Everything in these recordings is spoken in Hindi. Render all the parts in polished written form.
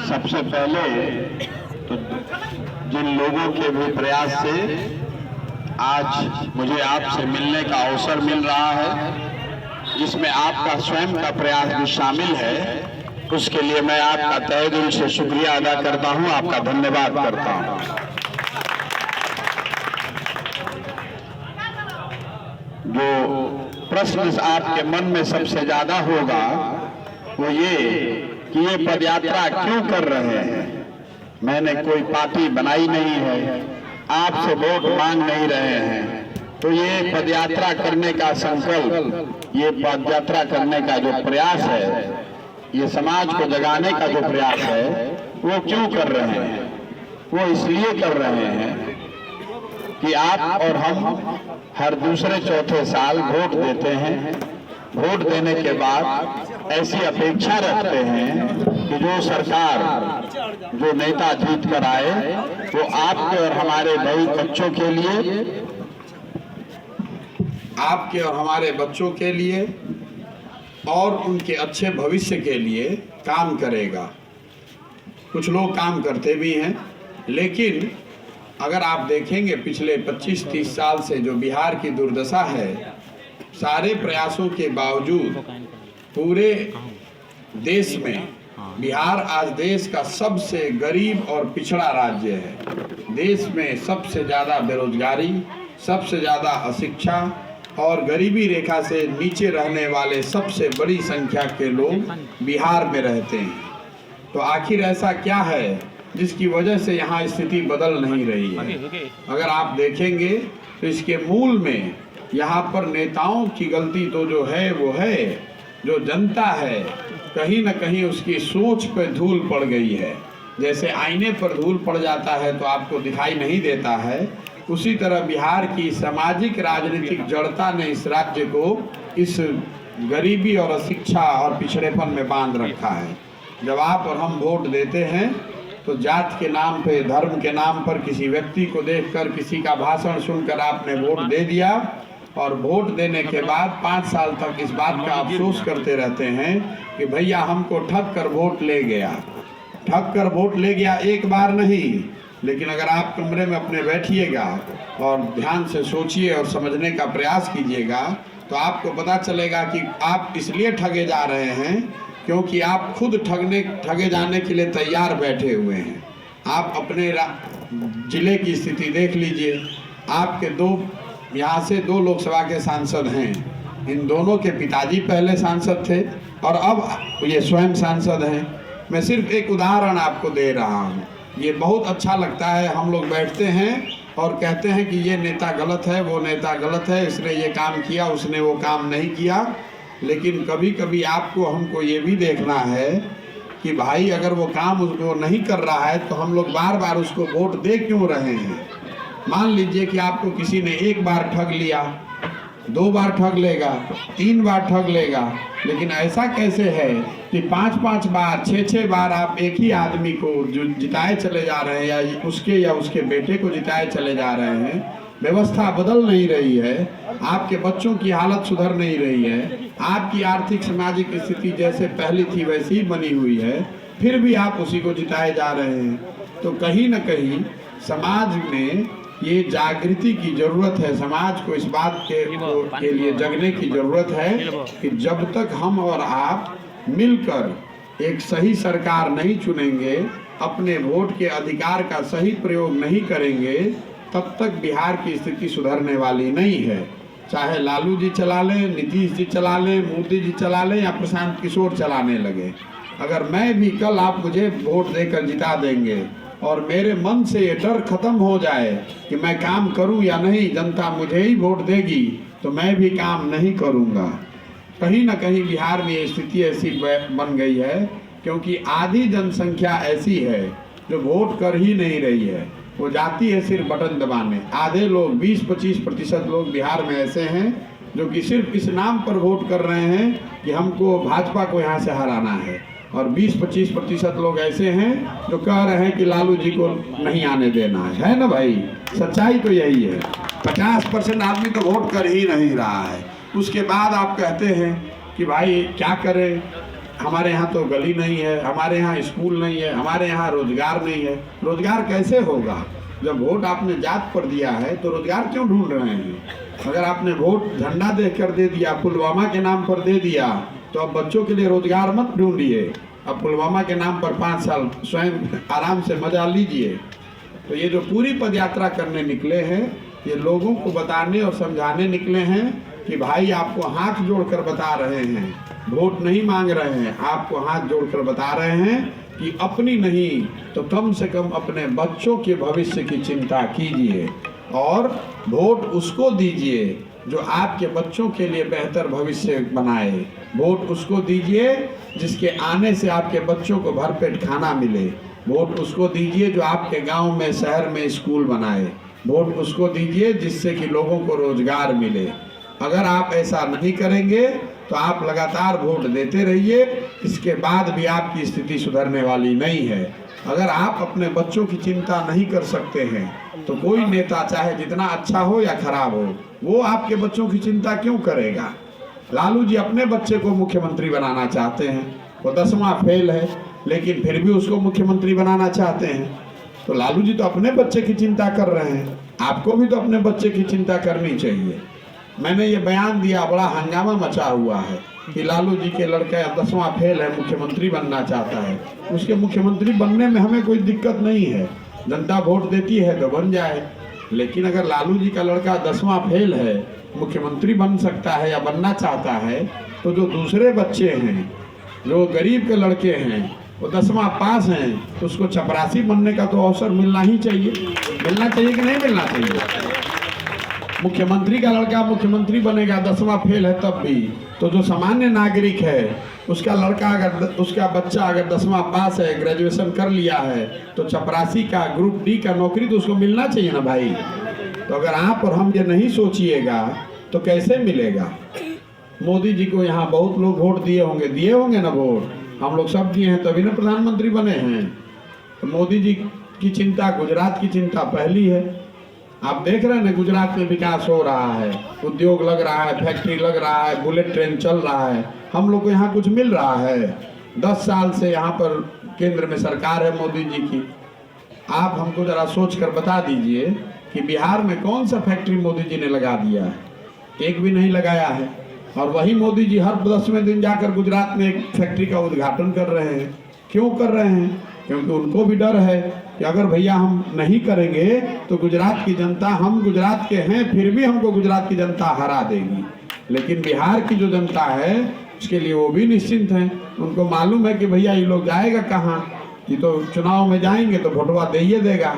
सबसे पहले तो जिन लोगों के भी प्रयास से आज मुझे आपसे मिलने का अवसर मिल रहा है, जिसमें आपका स्वयं का प्रयास भी शामिल है, उसके लिए मैं आपका तहे दिल से शुक्रिया अदा करता हूं, आपका धन्यवाद करता हूं। जो प्रश्न आपके मन में सबसे ज्यादा होगा वो ये कि ये पदयात्रा क्यों कर रहे हैं। मैंने कोई पार्टी बनाई नहीं है, आपसे वोट मांग नहीं रहे हैं, तो ये पदयात्रा करने का संकल्प, ये पदयात्रा करने का जो प्रयास है, ये समाज को जगाने का जो प्रयास है, वो क्यों कर रहे हैं। वो इसलिए कर रहे हैं कि आप और हम हर दूसरे चौथे साल वोट देते हैं। वोट देने के बाद ऐसी अपेक्षा रखते हैं कि जो सरकार, जो नेता जीत कर आए, वो आपके और हमारे बच्चों के लिए, आपके और हमारे बच्चों के लिए और उनके अच्छे भविष्य के लिए काम करेगा। कुछ लोग काम करते भी हैं, लेकिन अगर आप देखेंगे पिछले 25-30 साल से जो बिहार की दुर्दशा है, सारे प्रयासों के बावजूद पूरे देश में बिहार आज देश का सबसे गरीब और पिछड़ा राज्य है। देश में सबसे ज़्यादा बेरोजगारी, सबसे ज़्यादा अशिक्षा और गरीबी रेखा से नीचे रहने वाले सबसे बड़ी संख्या के लोग बिहार में रहते हैं। तो आखिर ऐसा क्या है जिसकी वजह से यहाँ स्थिति बदल नहीं रही है। अगर आप देखेंगे तो इसके मूल में यहाँ पर नेताओं की गलती तो जो है वो है, जो जनता है कहीं न कहीं उसकी सोच पे धूल पड़ गई है। जैसे आईने पर धूल पड़ जाता है तो आपको दिखाई नहीं देता है, उसी तरह बिहार की सामाजिक राजनीतिक जड़ता ने इस राज्य को इस गरीबी और अशिक्षा और पिछड़ेपन में बांध रखा है। जब आप और हम वोट देते हैं तो जात के नाम पे, धर्म के नाम पर किसी व्यक्ति को देखकर, किसी का भाषण सुनकर आपने वोट दे दिया और वोट देने के बाद 5 साल तक इस बात का अफसोस करते रहते हैं कि भैया हमको ठग कर वोट ले गया। ठग कर वोट ले गया एक बार नहीं, लेकिन अगर आप कमरे में अपने बैठिएगा और ध्यान से सोचिए और समझने का प्रयास कीजिएगा तो आपको पता चलेगा कि आप इसलिए ठगे जा रहे हैं क्योंकि आप खुद ठगे जाने के लिए तैयार बैठे हुए हैं। आप अपने जिले की स्थिति देख लीजिए। आपके यहाँ से 2 लोकसभा के सांसद हैं। इन दोनों के पिताजी पहले सांसद थे और अब ये स्वयं सांसद हैं। मैं सिर्फ एक उदाहरण आपको दे रहा हूँ। ये बहुत अच्छा लगता है, हम लोग बैठते हैं और कहते हैं कि ये नेता गलत है, वो नेता गलत है, इसने ये काम किया, उसने वो काम नहीं किया। लेकिन कभी कभी आपको हमको ये भी देखना है कि भाई अगर वो काम उसको नहीं कर रहा है तो हम लोग बार बार उसको वोट दे क्यों रहे हैं। मान लीजिए कि आपको किसी ने 1 बार ठग लिया, 2 बार ठग लेगा, 3 बार ठग लेगा, लेकिन ऐसा कैसे है कि 5-5 बार, 6-6 बार आप एक ही आदमी को जिताए चले जा रहे हैं या उसके बेटे को जिताए चले जा रहे हैं। व्यवस्था बदल नहीं रही है, आपके बच्चों की हालत सुधर नहीं रही है, आपकी आर्थिक सामाजिक स्थिति जैसे पहली थी वैसी ही बनी हुई है, फिर भी आप उसी को जिताए जा रहे हैं। तो कहीं न कहीं समाज में ये जागृति की जरूरत है। समाज को इस बात के लिए जगने की जरूरत है कि जब तक हम और आप मिलकर एक सही सरकार नहीं चुनेंगे, अपने वोट के अधिकार का सही प्रयोग नहीं करेंगे, तब तक बिहार की स्थिति सुधरने वाली नहीं है। चाहे लालू जी चला लें, नीतीश जी चला लें, मोदी जी चला लें या प्रशांत किशोर चलाने लगे। अगर मैं भी कल आप मुझे वोट देकर जिता देंगे और मेरे मन से ये डर खत्म हो जाए कि मैं काम करूं या नहीं, जनता मुझे ही वोट देगी, तो मैं भी काम नहीं करूंगा। कहीं ना कहीं बिहार में ये स्थिति ऐसी बन गई है क्योंकि आधी जनसंख्या ऐसी है जो वोट कर ही नहीं रही है, वो जाती है सिर्फ बटन दबाने। आधे लोग 20-25% लोग बिहार में ऐसे हैं जो कि सिर्फ इस नाम पर वोट कर रहे हैं कि हमको भाजपा को यहाँ से हराना है, और 20-25% लोग ऐसे हैं जो कह रहे हैं कि लालू जी को नहीं आने देना है ना भाई। सच्चाई तो यही है। 50% आदमी तो वोट कर ही नहीं रहा है। उसके बाद आप कहते हैं कि भाई क्या करें, हमारे यहाँ तो गली नहीं है, हमारे यहाँ स्कूल नहीं है, हमारे यहाँ रोजगार नहीं है। रोजगार कैसे होगा? जब वोट आपने जात पर दिया है तो रोजगार क्यों ढूंढ रहे हैं? अगर आपने वोट झंडा देकर दे दिया, पुलवामा के नाम पर दे दिया, तो अब बच्चों के लिए रोजगार मत ढूंढिए। अब पुलवामा के नाम पर 5 साल स्वयं आराम से मजा लीजिए। तो ये जो पूरी पदयात्रा करने निकले हैं, ये लोगों को बताने और समझाने निकले हैं कि भाई आपको हाथ जोड़कर बता रहे हैं, वोट नहीं मांग रहे हैं, आपको हाथ जोड़कर बता रहे हैं कि अपनी नहीं तो कम से कम अपने बच्चों के भविष्य की चिंता कीजिए और वोट उसको दीजिए जो आपके बच्चों के लिए बेहतर भविष्य बनाए। वोट उसको दीजिए जिसके आने से आपके बच्चों को भरपेट खाना मिले। वोट उसको दीजिए जो आपके गांव में, शहर में स्कूल बनाए। वोट उसको दीजिए जिससे कि लोगों को रोजगार मिले। अगर आप ऐसा नहीं करेंगे तो आप लगातार वोट देते रहिए, इसके बाद भी आपकी स्थिति सुधरने वाली नहीं है। अगर आप अपने बच्चों की चिंता नहीं कर सकते हैं तो कोई नेता चाहे जितना अच्छा हो या खराब हो, वो आपके बच्चों की चिंता क्यों करेगा? लालू जी अपने बच्चे को मुख्यमंत्री बनाना चाहते हैं, वो 10वां फेल है लेकिन फिर भी उसको मुख्यमंत्री बनाना चाहते हैं। तो लालू जी तो अपने बच्चे की चिंता कर रहे हैं, आपको भी तो अपने बच्चे की चिंता करनी चाहिए। मैंने ये बयान दिया, बड़ा हंगामा मचा हुआ है कि लालू जी के लड़का 10वां फेल है, मुख्यमंत्री बनना चाहता है। उसके मुख्यमंत्री बनने में हमें कोई दिक्कत नहीं है, जनता वोट देती है तो बन जाए। लेकिन अगर लालू जी का लड़का 10वां फेल है, मुख्यमंत्री बन सकता है या बनना चाहता है, तो जो दूसरे बच्चे हैं, जो गरीब के लड़के हैं, वो 10वां पास हैं, तो उसको चपरासी बनने का तो अवसर मिलना ही चाहिए। मिलना चाहिए कि नहीं मिलना चाहिए? मुख्यमंत्री का लड़का मुख्यमंत्री बनेगा, 10वां फेल है तब भी, तो जो सामान्य नागरिक है उसका लड़का अगर, उसका बच्चा अगर 10वां पास है, ग्रेजुएशन कर लिया है, तो चपरासी का ग्रुप डी का नौकरी तो उसको मिलना चाहिए ना भाई। तो अगर आप और हम ये नहीं सोचिएगा तो कैसे मिलेगा? मोदी जी को यहाँ बहुत लोग वोट दिए होंगे ना वोट, हम लोग सब दिए हैं तभी ना प्रधानमंत्री बने हैं। तो मोदी जी की चिंता, गुजरात की चिंता पहली है। आप देख रहे हैं ना गुजरात में विकास हो रहा है, उद्योग लग रहा है, फैक्ट्री लग रहा है, बुलेट ट्रेन चल रहा है। हम लोग को यहाँ कुछ मिल रहा है? 10 साल से यहाँ पर केंद्र में सरकार है मोदी जी की। आप हमको जरा सोच कर बता दीजिए कि बिहार में कौन सा फैक्ट्री मोदी जी ने लगा दिया है? एक भी नहीं लगाया है। और वही मोदी जी हर 10वें दिन जाकर गुजरात में एक फैक्ट्री का उद्घाटन कर रहे हैं। क्यों कर रहे हैं? क्योंकि उनको भी डर है कि अगर भैया हम नहीं करेंगे तो गुजरात की जनता, हम गुजरात के हैं फिर भी हमको गुजरात की जनता हरा देगी। लेकिन बिहार की जो जनता है उसके लिए वो भी निश्चिंत हैं। उनको मालूम है कि भैया ये लोग जाएगा कहाँ, ये तो चुनाव में जाएंगे तो वोटवा दे ही देगा।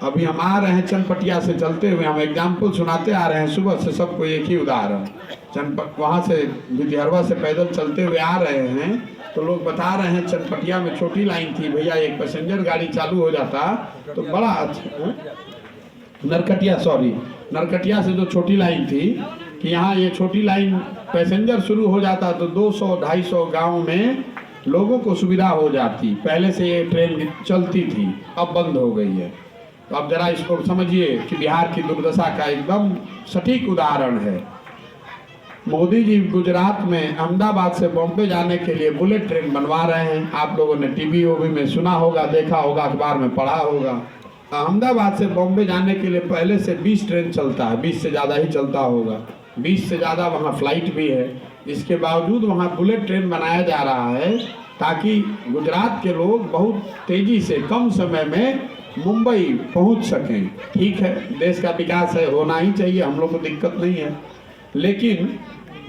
अभी हम आ रहे हैं चनपटिया से चलते हुए, हम एग्जाम्पल सुनाते आ रहे हैं सुबह से सबको, एक ही उदाहरण। वहाँ से विधिहरवा से पैदल चलते हुए आ रहे हैं तो लोग बता रहे हैं चनपटिया में छोटी लाइन थी भैया, एक पैसेंजर गाड़ी चालू हो जाता तो बड़ा अच्छा। नरकटिया से जो छोटी लाइन थी कि यहाँ ये छोटी लाइन पैसेंजर शुरू हो जाता तो 200-250 गाँव में लोगों को सुविधा हो जाती। पहले से ये ट्रेन चलती थी, अब बंद हो गई है। तो अब जरा इसको समझिए कि बिहार की दुर्दशा का एकदम सटीक उदाहरण है। मोदी जी गुजरात में अहमदाबाद से बॉम्बे जाने के लिए बुलेट ट्रेन बनवा रहे हैं। आप लोगों ने टीवी में सुना होगा, देखा होगा, अखबार में पढ़ा होगा। अहमदाबाद से बॉम्बे जाने के लिए पहले से 20 ट्रेन चलता है, 20 से ज़्यादा ही चलता होगा, 20 से ज़्यादा वहाँ फ्लाइट भी है। इसके बावजूद वहाँ बुलेट ट्रेन बनाया जा रहा है ताकि गुजरात के लोग बहुत तेज़ी से कम समय में मुंबई पहुँच सकें। ठीक है, देश का विकास है, होना ही चाहिए, हम लोग को दिक्कत नहीं है। लेकिन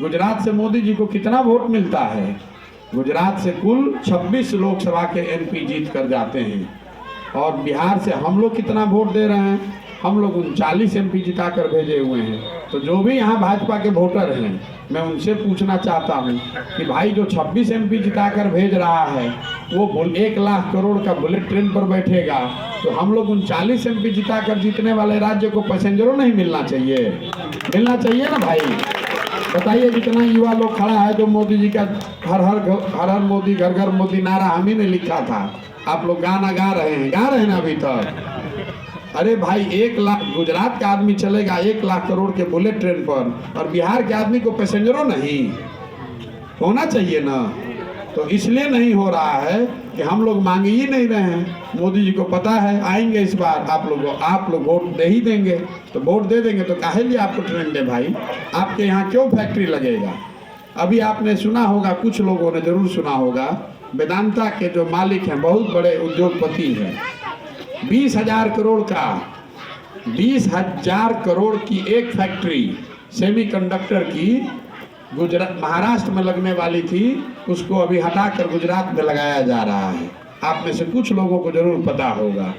गुजरात से मोदी जी को कितना वोट मिलता है? गुजरात से कुल 26 लोकसभा के एमपी जीत कर जाते हैं। और बिहार से हम लोग कितना वोट दे रहे हैं? हम लोग 39 एमपी जिता कर भेजे हुए हैं। तो जो भी यहाँ भाजपा के वोटर हैं, मैं उनसे पूछना चाहता हूँ कि भाई जो 26 एमपी जिता कर भेज रहा है वो 1 लाख करोड़ का बुलेट ट्रेन पर बैठेगा, तो हम लोग 39 एमपी जिता कर जीतने वाले राज्य को पैसेंजरों नहीं मिलना चाहिए? मिलना चाहिए ना भाई। बताइए, जितना युवा लोग खड़ा है जो मोदी जी का हर हर मोदी, घर घर मोदी नारा हम ही ने लिखा था, आप लोग गाना गा रहे हैं ना अभी तक। अरे भाई 1 लाख गुजरात का आदमी चलेगा 1 लाख करोड़ के बुलेट ट्रेन पर, और बिहार के आदमी को पैसेंजरों नहीं होना चाहिए ना। तो इसलिए नहीं हो रहा है कि हम लोग मांग ही नहीं रहे हैं। मोदी जी को पता है आएंगे इस बार, आप लोग वोट दे ही देंगे, तो वोट दे देंगे तो काहे लिए आपको ट्रेन दे भाई? आपके यहाँ क्यों फैक्ट्री लगेगा? अभी आपने सुना होगा, कुछ लोगों ने जरूर सुना होगा, वेदांता के जो मालिक हैं बहुत बड़े उद्योगपति हैं, 20,000 करोड़ का 20,000 करोड़ की एक फैक्ट्री सेमीकंडक्टर की गुजरात महाराष्ट्र में लगने वाली थी, उसको अभी हटाकर गुजरात में लगाया जा रहा है। आप में से कुछ लोगों को जरूर पता होगा।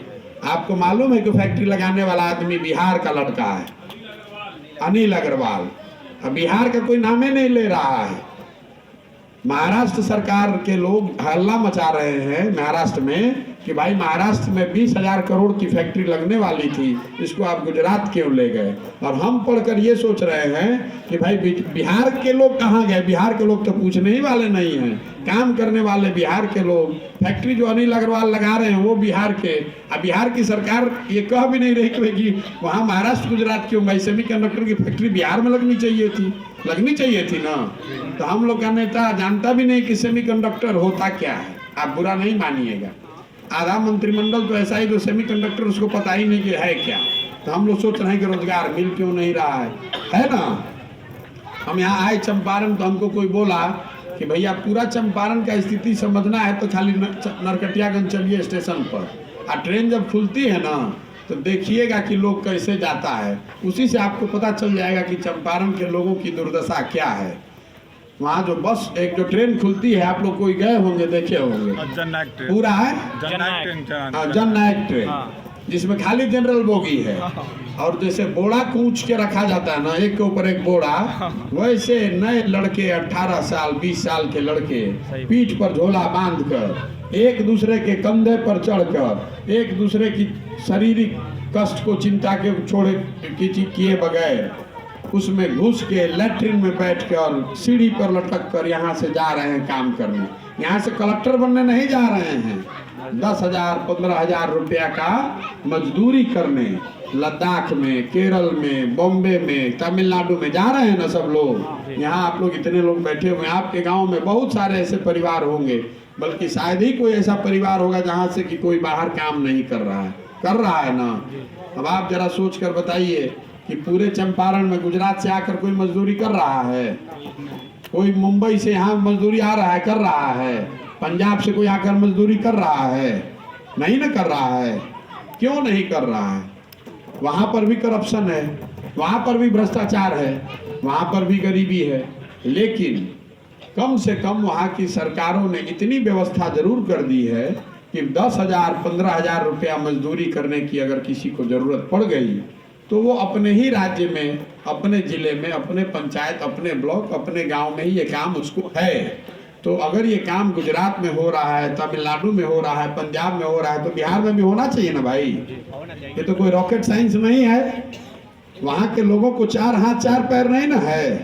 आपको मालूम है कि फैक्ट्री लगाने वाला आदमी बिहार का लड़का है, अनिल अग्रवाल। अब बिहार का कोई नाम ही नहीं ले रहा है। महाराष्ट्र सरकार के लोग हल्ला मचा रहे हैं महाराष्ट्र में कि भाई महाराष्ट्र में 20,000 करोड़ की फैक्ट्री लगने वाली थी, इसको आप गुजरात क्यों ले गए? और हम पढ़कर ये सोच रहे हैं कि भाई बिहार के लोग कहाँ गए? बिहार के लोग तो पूछने ही वाले नहीं हैं। काम करने वाले बिहार के लोग, फैक्ट्री जो अनिल अग्रवाल लगा रहे हैं वो बिहार के। अब बिहार की सरकार ये कह भी नहीं रही कि वहाँ महाराष्ट्र गुजरात क्यों? भाई सेमीकंडक्टर की फैक्ट्री बिहार में लगनी चाहिए थी ना। तो हम लोग का नेता जानता भी नहीं कि सेमीकंडक्टर होता क्या है। आप बुरा नहीं मानिएगा, आधा मंत्रिमंडल तो ऐसा ही जो सेमीकंडक्टर उसको पता ही नहीं कि है क्या। तो हम लोग सोच रहे हैं कि रोजगार मिल क्यों नहीं रहा है ना। हम यहाँ आए चंपारण, तो हमको कोई बोला कि भैया पूरा चंपारण का स्थिति समझना है तो खाली नरकटियागंज चलिए स्टेशन पर, और ट्रेन जब खुलती है ना तो देखिएगा कि लोग कैसे जाता है, उसी से आपको पता चल जाएगा कि चंपारण के लोगों की दुर्दशा क्या है। वहाँ जो बस एक जो ट्रेन खुलती है, आप लोग कोई गए होंगे, देखे होंगे, पूरा है जननायक ट्रेन, जिसमें खाली जनरल बोगी है। और जैसे बोड़ा कूच के रखा जाता है ना, एक के ऊपर एक बोड़ा, वैसे नए लड़के 18 साल 20 साल के लड़के पीठ पर झोला बांधकर, एक दूसरे के कंधे पर चढ़कर, एक दूसरे की शारीरिक कष्ट को चिंता के छोड़े किए बगैर उसमें घुस के लैट्रिन में बैठकर सीढ़ी पर लटक कर यहाँ से जा रहे हैं काम करने। यहाँ से कलेक्टर बनने नहीं जा रहे हैं, 10,000 15,000 रुपया का मजदूरी करने लद्दाख में, केरल में, बॉम्बे में, तमिलनाडु में जा रहे हैं ना सब लोग। यहाँ आप लोग इतने लोग बैठे हुए हैं, आपके गांव में बहुत सारे ऐसे परिवार होंगे, बल्कि शायद ही कोई ऐसा परिवार होगा जहाँ से कि कोई बाहर काम नहीं कर रहा है ना। अब आप जरा सोच कर बताइए कि पूरे चंपारण में गुजरात से आकर कोई मजदूरी कर रहा है? कोई मुंबई से यहाँ मजदूरी आ रहा है, कर रहा है? पंजाब से कोई आकर मजदूरी कर रहा है? नहीं ना कर रहा है। क्यों नहीं कर रहा है? वहाँ पर भी करप्शन है, वहाँ पर भी भ्रष्टाचार है, वहाँ पर भी गरीबी है, लेकिन कम से कम वहाँ की सरकारों ने इतनी व्यवस्था जरूर कर दी है कि 10,000 15,000 रुपया मजदूरी करने की अगर किसी को जरूरत पड़ गई तो वो अपने ही राज्य में, अपने जिले में, अपने पंचायत, अपने ब्लॉक, अपने गांव में ही ये काम उसको है। तो अगर ये काम गुजरात में हो रहा है, तमिलनाडु में हो रहा है, पंजाब में हो रहा है, तो बिहार में भी होना चाहिए ना भाई। ये तो कोई रॉकेट साइंस नहीं है। वहाँ के लोगों को 4 हाथ 4 पैर नहीं ना है,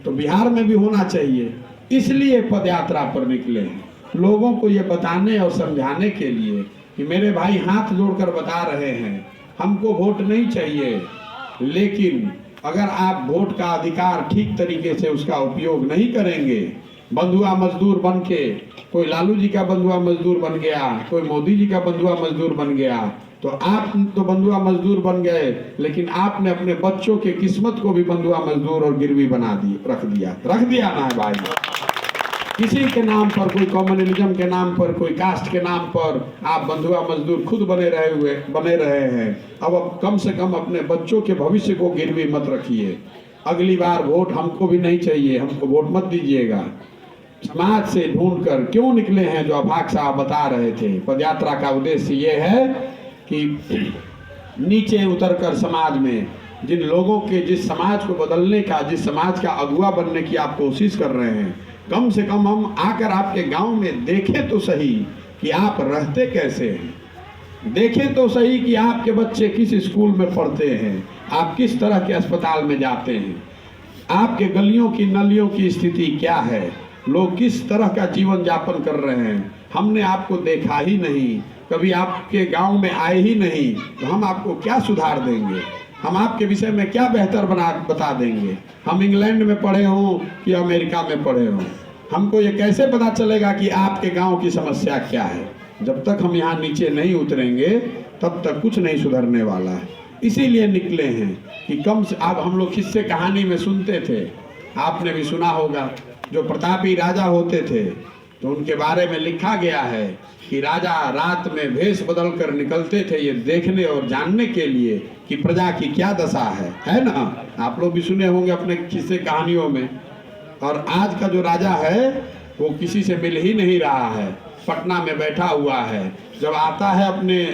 तो बिहार में भी होना चाहिए। इसलिए पद यात्रा पर निकले हैं, लोगों को ये बताने और समझाने के लिए कि मेरे भाई हाथ जोड़कर बता रहे हैं, हमको वोट नहीं चाहिए, लेकिन अगर आप वोट का अधिकार ठीक तरीके से उसका उपयोग नहीं करेंगे, बंधुआ मजदूर बन के, कोई लालू जी का बंधुआ मजदूर बन गया, कोई मोदी जी का बंधुआ मजदूर बन गया, तो आप तो बंधुआ मजदूर बन गए, लेकिन आपने अपने बच्चों के किस्मत को भी बंधुआ मजदूर और गिरवी बना दी, रख दिया ना है भाई। किसी के नाम पर, कोई कम्युनलिज्म के नाम पर, कोई कास्ट के नाम पर आप बंधुआ मजदूर खुद बने रहे हैं। अब कम से कम अपने बच्चों के भविष्य को गिरवी मत रखिए। अगली बार वोट हमको भी नहीं चाहिए, हमको वोट मत दीजिएगा। समाज से ढूंढ कर क्यों निकले हैं, जो अभाग साहब बता रहे थे। पदयात्रा का उद्देश्य ये है कि नीचे उतरकर समाज में जिन लोगों के, जिस समाज को बदलने का, जिस समाज का अगुवा बनने की आप कोशिश कर रहे हैं, कम से कम हम आकर आपके गांव में देखें तो सही कि आप रहते कैसे हैं, देखें तो सही कि आपके बच्चे किस स्कूल में पढ़ते हैं, आप किस तरह के अस्पताल में जाते हैं, आपके गलियों की नलियों की स्थिति क्या है, लोग किस तरह का जीवन यापन कर रहे हैं। हमने आपको देखा ही नहीं, कभी आपके गांव में आए ही नहीं, तो हम आपको क्या सुधार देंगे, हम आपके विषय में क्या बेहतर बता देंगे। हम इंग्लैंड में पढ़े हों कि अमेरिका में पढ़े हों, हमको ये कैसे पता चलेगा कि आपके गांव की समस्या क्या है? जब तक हम यहाँ नीचे नहीं उतरेंगे तब तक कुछ नहीं सुधरने वाला है। इसीलिए निकले हैं कि कम से आप हम लोग किस्से कहानी में सुनते थे, आपने भी सुना होगा, जो प्रतापी राजा होते थे तो उनके बारे में लिखा गया है कि राजा रात में भेष बदल कर निकलते थे ये देखने और जानने के लिए कि प्रजा की क्या दशा है ना? आप लोग भी सुने होंगे अपने किस्से कहानियों में। और आज का जो राजा है वो किसी से मिल ही नहीं रहा है, पटना में बैठा हुआ है। जब आता है अपने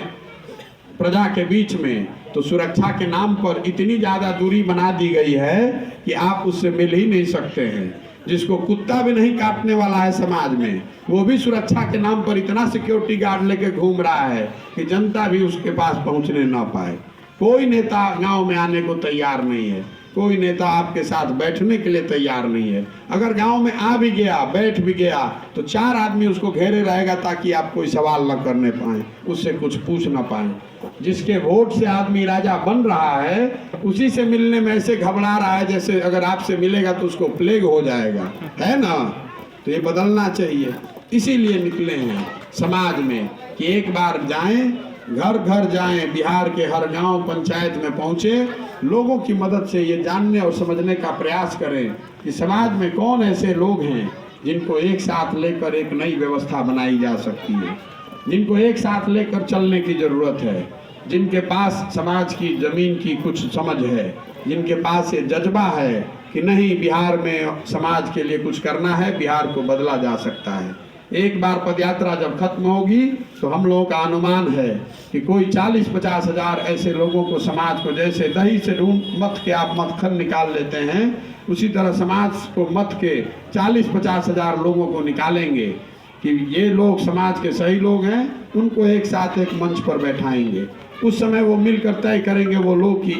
प्रजा के बीच में तो सुरक्षा के नाम पर इतनी ज़्यादा दूरी बना दी गई है कि आप उससे मिल ही नहीं सकते हैं। जिसको कुत्ता भी नहीं काटने वाला है समाज में, वो भी सुरक्षा के नाम पर इतना सिक्योरिटी गार्ड लेके घूम रहा है कि जनता भी उसके पास पहुंचने ना पाए। कोई नेता गांव में आने को तैयार नहीं है, कोई नेता आपके साथ बैठने के लिए तैयार नहीं है। अगर गांव में आ भी गया, बैठ भी गया तो 4 आदमी उसको घेरे रहेगा ताकि आप कोई सवाल न करने पाए, उससे कुछ पूछ ना पाए। जिसके वोट से आदमी राजा बन रहा है उसी से मिलने में ऐसे घबरा रहा है जैसे अगर आपसे मिलेगा तो उसको प्लेग हो जाएगा, है ना? तो ये बदलना चाहिए। इसीलिए निकले हैं समाज में कि एक बार जाएं, घर घर जाएं, बिहार के हर गांव पंचायत में पहुंचे, लोगों की मदद से ये जानने और समझने का प्रयास करें कि समाज में कौन ऐसे लोग हैं जिनको एक साथ लेकर एक नई व्यवस्था बनाई जा सकती है, जिनको एक साथ लेकर चलने की ज़रूरत है, जिनके पास समाज की ज़मीन की कुछ समझ है, जिनके पास ये जज्बा है कि नहीं बिहार में समाज के लिए कुछ करना है, बिहार को बदला जा सकता है। एक बार पदयात्रा जब खत्म होगी तो हम लोगों का अनुमान है कि कोई 40-50 हज़ार ऐसे लोगों को समाज को, जैसे दही से मथ के आप मक्खन निकाल लेते हैं, उसी तरह समाज को मथ के 40-50 हज़ार लोगों को निकालेंगे कि ये लोग समाज के सही लोग हैं। उनको एक साथ एक मंच पर बैठाएंगे। उस समय वो मिलकर तय करेंगे वो लोग कि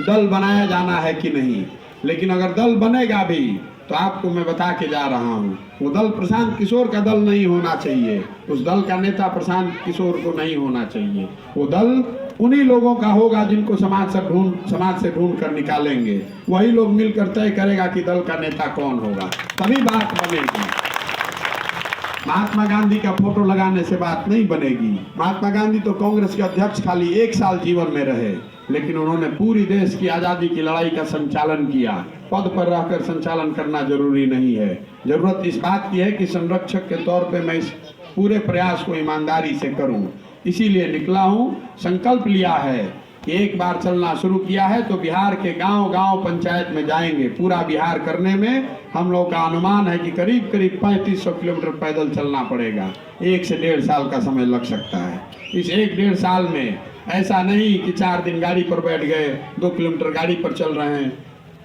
दल बनाया जाना है कि नहीं। लेकिन अगर दल बनेगा भी तो आपको मैं बता के जा रहा हूँ, वो दल प्रशांत किशोर का दल नहीं होना चाहिए, उस दल का नेता प्रशांत किशोर को नहीं होना चाहिए। वो दल उन्हीं लोगों का होगा जिनको समाज से ढूंढ कर निकालेंगे। वही लोग मिलकर तय करेगा कि दल का नेता कौन होगा, तभी बात बनेगी। महात्मा गांधी का फोटो लगाने से बात नहीं बनेगी। महात्मा गांधी तो कांग्रेस के अध्यक्ष खाली 1 साल जीवन में रहे, लेकिन उन्होंने पूरी देश की आज़ादी की लड़ाई का संचालन किया। पद पर रहकर संचालन करना जरूरी नहीं है, जरूरत इस बात की है कि संरक्षक के तौर पे मैं इस पूरे प्रयास को ईमानदारी से करूं। इसीलिए निकला हूं, संकल्प लिया है कि एक बार चलना शुरू किया है तो बिहार के गांव-गांव पंचायत में जाएंगे। पूरा बिहार करने में हम लोग का अनुमान है कि करीब 3500 किलोमीटर पैदल चलना पड़ेगा। 1 से 1.5 साल का समय लग सकता है। इस 1-1.5 साल में ऐसा नहीं कि 4 दिन गाड़ी पर बैठ गए, 2 किलोमीटर गाड़ी पर चल रहे हैं।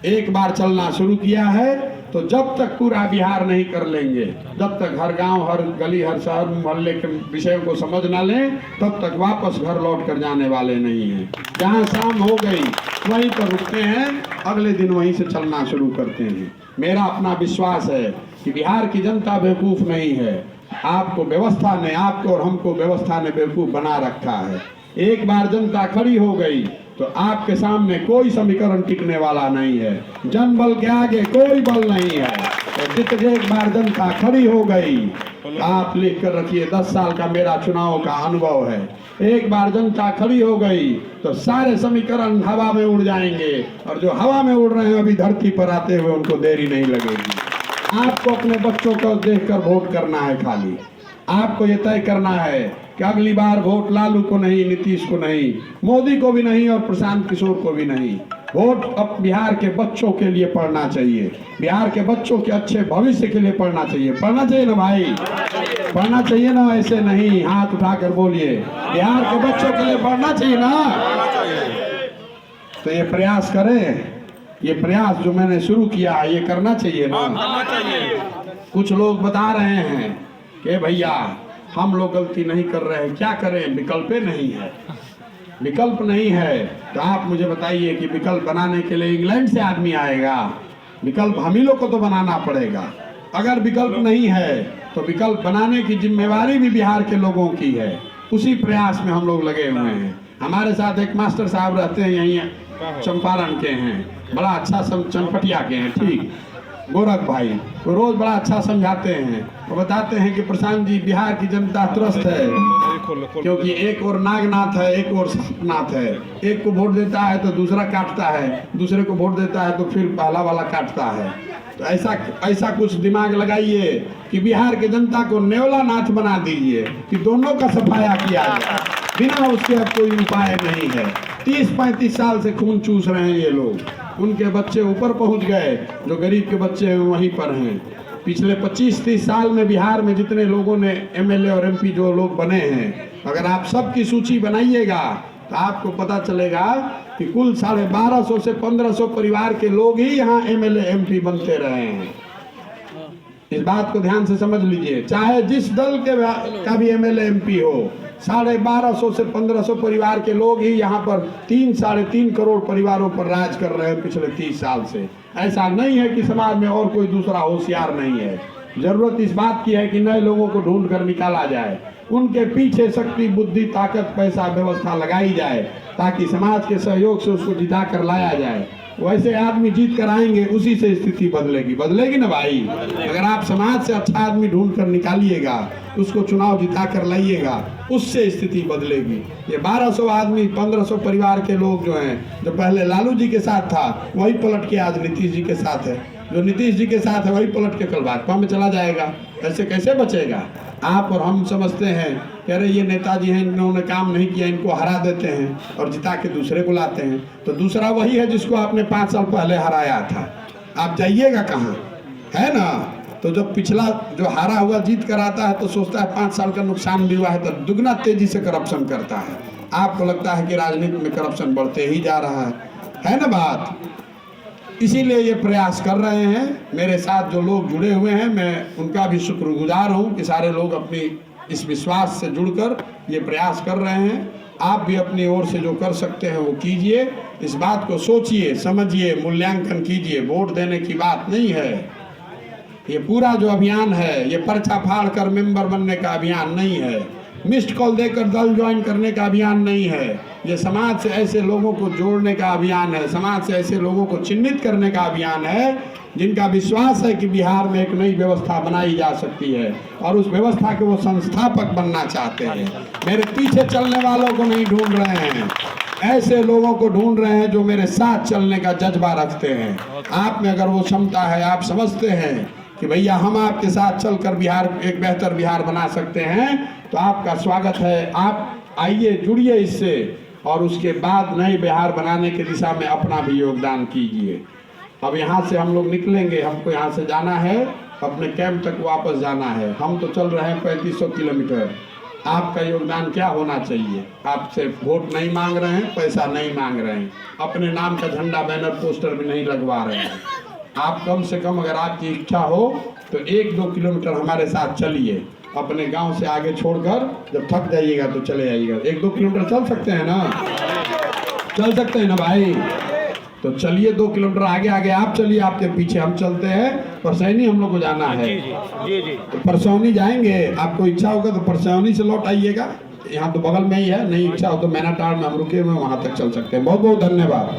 एक बार चलना शुरू किया है तो जब तक पूरा बिहार नहीं कर लेंगे, जब तक हर गांव, हर गली, हर शहर मोहल्ले के विषयों को समझ ना लें, तब तक वापस घर लौट कर जाने वाले नहीं हैं। जहां शाम हो गई वहीं पर रुकते हैं, अगले दिन वहीं से चलना शुरू करते हैं। मेरा अपना विश्वास है कि बिहार की जनता बेवकूफ़ नहीं है। आपको व्यवस्था ने, आपको और हमको व्यवस्था ने बेवकूफ़ बना रखा है। एक बार जनता खड़ी हो गई तो आपके सामने कोई समीकरण टिकने वाला नहीं है। जनबल के आगे कोई बल नहीं है। तो एक बार जनता खड़ी हो गई, आप लिख कर रखिए, 10 साल का मेरा चुनाव का अनुभव है। एक बार जनता खड़ी हो गई तो सारे समीकरण हवा में उड़ जाएंगे, और जो हवा में उड़ रहे हैं अभी धरती पर आते हुए उनको देरी नहीं लगेगी। आपको अपने बच्चों को देखकर वोट करना है। खाली आपको ये तय करना है कि अगली बार वोट लालू को नहीं, नीतीश को नहीं, मोदी को भी नहीं और प्रशांत किशोर को भी नहीं। वोट अब बिहार के बच्चों के लिए पढ़ना चाहिए, बिहार के बच्चों के अच्छे भविष्य के लिए पढ़ना चाहिए। पढ़ना चाहिए ना भाई, पढ़ना चाहिए ना? ऐसे नहीं हाथ उठाकर बोलिए, बिहार के बच्चों के लिए पढ़ना चाहिए ना? तो ये प्रयास करें, ये प्रयास जो मैंने शुरू किया है ये करना चाहिए ना? कुछ लोग बता रहे हैं कि भैया हम लोग गलती नहीं कर रहे हैं, क्या करें, विकल्प नहीं है। विकल्प नहीं है तो आप मुझे बताइए कि विकल्प बनाने के लिए इंग्लैंड से आदमी आएगा? विकल्प हम ही लोग को तो बनाना पड़ेगा। अगर विकल्प नहीं है तो विकल्प बनाने की जिम्मेवारी भी बिहार के लोगों की है। उसी प्रयास में हम लोग लगे हुए हैं। हमारे साथ एक मास्टर साहब रहते हैं, यहीं चंपारण के हैं, बड़ा अच्छा चनपटिया के हैं, ठीक। गोरख भाई, वो रोज बड़ा अच्छा समझाते हैं। वो बताते हैं कि प्रशांत जी, बिहार की जनता त्रस्त है, क्योंकि एक और नागनाथ है, एक और सांपनाथ है। एक को वोट देता है तो दूसरा काटता है, दूसरे को वोट देता है तो फिर पहला वाला काटता है। तो ऐसा कुछ दिमाग लगाइए कि बिहार की जनता को नेवला नाथ बना दीजिए कि दोनों का सफाया किया जाए, बिना उसके अब कोई उपाय नहीं है। 30-35 साल से खून चूस रहे हैं ये लोग, उनके बच्चे ऊपर पहुंच गए, जो गरीब के बच्चे हैं वहीं पर हैं। पिछले 25-30 साल में बिहार में जितने लोगों ने एमएलए और एमपी जो लोग बने हैं, अगर आप सबकी सूची बनाइएगा तो आपको पता चलेगा कि कुल 1250 से 1500 परिवार के लोग ही यहाँ एमएलए एमपी बनते रहे हैं। इस बात को ध्यान से समझ लीजिए, चाहे जिस दल के का भी एमएलए एमपी हो, 1250 से 1500 परिवार के लोग ही यहाँ पर 3-3.5 करोड़ परिवारों पर राज कर रहे हैं पिछले 30 साल से। ऐसा नहीं है कि समाज में और कोई दूसरा होशियार नहीं है। जरूरत इस बात की है कि नए लोगों को ढूंढ कर निकाला जाए, उनके पीछे शक्ति, बुद्धि, ताकत, पैसा, व्यवस्था लगाई जाए, ताकि समाज के सहयोग से उसको जिता कर लाया जाए। वैसे आदमी जीत कर आएंगे, उसी से स्थिति बदलेगी ना भाई। अगर आप समाज से अच्छा आदमी ढूंढ कर निकालिएगा, उसको चुनाव जिता कर लाइएगा, उससे स्थिति बदलेगी। ये 1200 आदमी, 1500 परिवार के लोग जो हैं, जो पहले लालू जी के साथ था वही पलट के आज नीतीश जी के साथ है, जो नीतीश जी के साथ है वही पलट के कल भाजपा में चला जाएगा। ऐसे कैसे बचेगा? आप और हम समझते हैं कि अरे ये नेताजी हैं, इन्होंने काम नहीं किया, इनको हरा देते हैं और जिता के दूसरे को लाते हैं। तो दूसरा वही है जिसको आपने 5 साल पहले हराया था। आप जाइएगा कहाँ, है ना? तो जब पिछला जो हारा हुआ जीत कर आता है तो सोचता है 5 साल का नुकसान भी हुआ है, तो दुगना तेजी से करप्शन करता है। आपको लगता है कि राजनीति में करप्शन बढ़ते ही जा रहा है ना बात? इसीलिए ये प्रयास कर रहे हैं। मेरे साथ जो लोग जुड़े हुए हैं, मैं उनका भी शुक्रगुजार हूँ कि सारे लोग अपनी इस विश्वास से जुड़कर ये प्रयास कर रहे हैं। आप भी अपनी ओर से जो कर सकते हैं वो कीजिए। इस बात को सोचिए, समझिए, मूल्यांकन कीजिए। वोट देने की बात नहीं है। ये पूरा जो अभियान है, ये पर्चा फाड़ कर मेंबर बनने का अभियान नहीं है, मिस्ड कॉल देकर दल ज्वाइन करने का अभियान नहीं है। ये समाज से ऐसे लोगों को जोड़ने का अभियान है, समाज से ऐसे लोगों को चिन्हित करने का अभियान है जिनका विश्वास है कि बिहार में एक नई व्यवस्था बनाई जा सकती है और उस व्यवस्था के वो संस्थापक बनना चाहते हैं। मेरे पीछे चलने वालों को नहीं ढूंढ रहे हैं, ऐसे लोगों को ढूंढ रहे हैं जो मेरे साथ चलने का जज्बा रखते हैं। आप में अगर वो क्षमता है, आप समझते हैं कि भैया हम आपके साथ चलकर बिहार एक बेहतर बिहार बना सकते हैं, तो आपका स्वागत है। आप आइए, जुड़िए इससे और उसके बाद नए बिहार बनाने की दिशा में अपना भी योगदान कीजिए। अब यहाँ से हम लोग निकलेंगे, हमको यहाँ से जाना है, अपने कैंप तक वापस जाना है। हम तो चल रहे हैं 3500 किलोमीटर। आपका योगदान क्या होना चाहिए? आपसे वोट नहीं मांग रहे हैं, पैसा नहीं मांग रहे हैं, अपने नाम का झंडा, बैनर, पोस्टर भी नहीं लगवा रहे हैं। आप कम से कम, अगर आपकी इच्छा हो तो 1-2 किलोमीटर हमारे साथ चलिए। अपने गांव से आगे छोड़कर जब थक जाइएगा तो चले जाइएगा। 1-2 किलोमीटर चल सकते हैं ना? चल सकते हैं ना भाई? तो चलिए, 2 किलोमीटर आगे आगे आप चलिए, आपके पीछे हम चलते हैं। परसौनी हम लोग को जाना है। जी। तो परसौनी जाएंगे। आपको इच्छा होगा तो परसौनी से लौट आइएगा, यहाँ तो बगल में ही है। नहीं इच्छा हो तो मैनाटाड़ में हम रुके हुए, वहाँ तक चल सकते हैं। बहुत बहुत धन्यवाद।